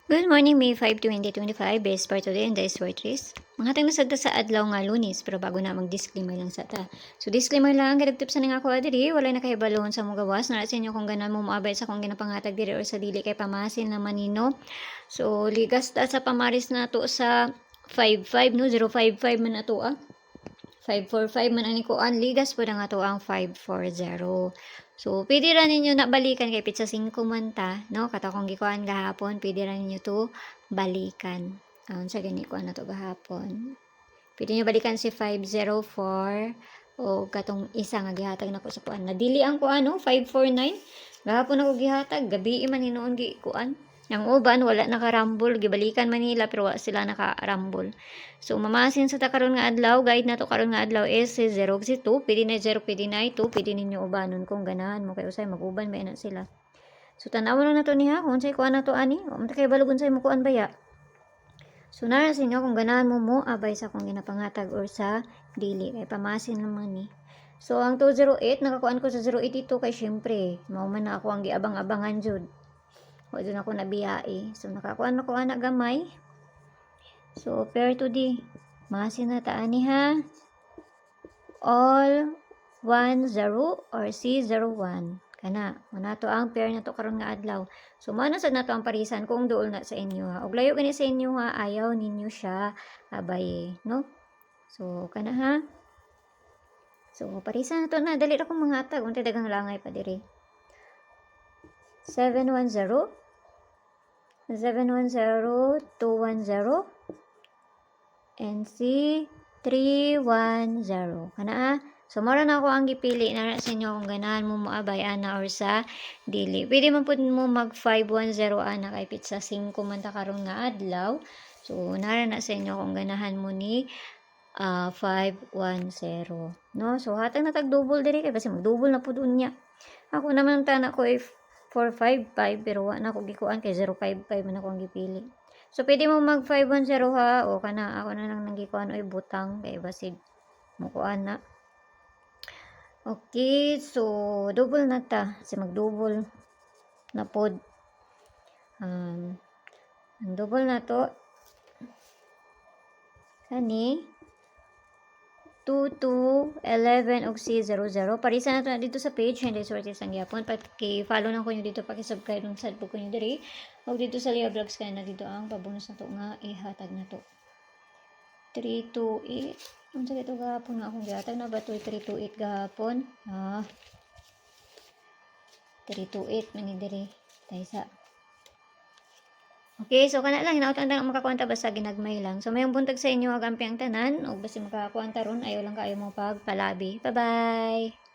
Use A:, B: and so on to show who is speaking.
A: Good morning, May 5, 2025. Best for today and days for trees. Mga tang nasagda sa adlaw nga Lunes, pero bago na mag-disclaimer lang sa ta. So disclaimer lang, gadagtip sa nga ako adiri, wala na kayo balon sa mong gawas, na sa inyo kung ganan mo maabay sa kung ginapangatag diri or sa dili kay pamasin na manino. So ligas ta sa pamaris na to sa 55 no, 055 man na to 545 man ani ko an ligas po na nga to ang 540. So, pwede ra ninyo na balikan kay pitsa 5 man ta, no? Katakong gikuan gahapon, pwede ra ninyo to balikan. Sa gani ko na to gahapon. Pwede nyo balikan si 504 o katong isa nga gihatag nako sa kuan. Nadili ang kuan no, 549. Gahapon ako gihatag, gabi man hinuon gi kuan. Ang uban wala nakarambol, gibalikan man nila pero wala sila nakarambol. So mamasin sa ta karon nga adlaw, guide na to karon nga adlaw is 0 si 2, pwede na 0, pwede na 2, pwede ninyo ubanon kung ganahan mo kay usay maguban ba na sila. So tanawon na to niya kung unsay kuan na to ani, o man kay balog unsay mo kuan baya. So nara sa inyo kung ganahan mo abay sa kung ginapangatag or sa dili kay pamasin naman ni. So ang 208 nakakuan ko sa 082 kay syempre mao man na ako ang giabang-abangan jud. O doon ako nabiyai. So nakakuan ako anak gamay. So pair to di. Masin na taan ni ha. All 10 or C01. Kana, muna to ang pair na to karon nga adlaw. So mano sad na to ang parisan kung duol na sa inyo ha. Og layo gani sa inyo ha, ayaw ninyo siya abay, no? So kana ha. So parisan na to na dali ra kong mangatag unta daghang langay pa diri. 710 710 210 and C310 kana. So mara na ako ang gipili na sa inyo kung ganahan mo moabay ana or sa dili. Pwede man pud mo mag 510 ana kay pitsa 5 man ta karon nga adlaw. So nara na sa inyo kung ganahan mo ni 510 no. So hatag na tag double diri kay basi mag double na pud unya. Ako naman tana ko if 455 pero wala na ako gikuan kay 055 man ako ang gipili. So pwede mo mag 510 ha o kana ako na lang nangikuan oy butang kay basid mo kuan na. Okay, so double na ta. Kasi mag-double na pod. Ang double na to. Kani 2211 og C00. Parisa na to na dito sa page. Hindi sorte sang gyapon. Paki-follow na ko nyo dito. Paki-subscribe ng sad po ko nyo diri. Og dito sa Lia Vlogs kaya na dito ang pabonus na to nga ihatag na to. 328. Ang sakit ito gahapon nga akong gihatag na ba ito 328 gahapon. 328 manidiri. Taysa. Okay, so kana lang hinaut ang makakuanta basta ginagmay lang. So mayong buntag sa inyo agampi ang tanan o basta makakuanta ron ayaw lang kayo mo pagpalabi. Bye-bye.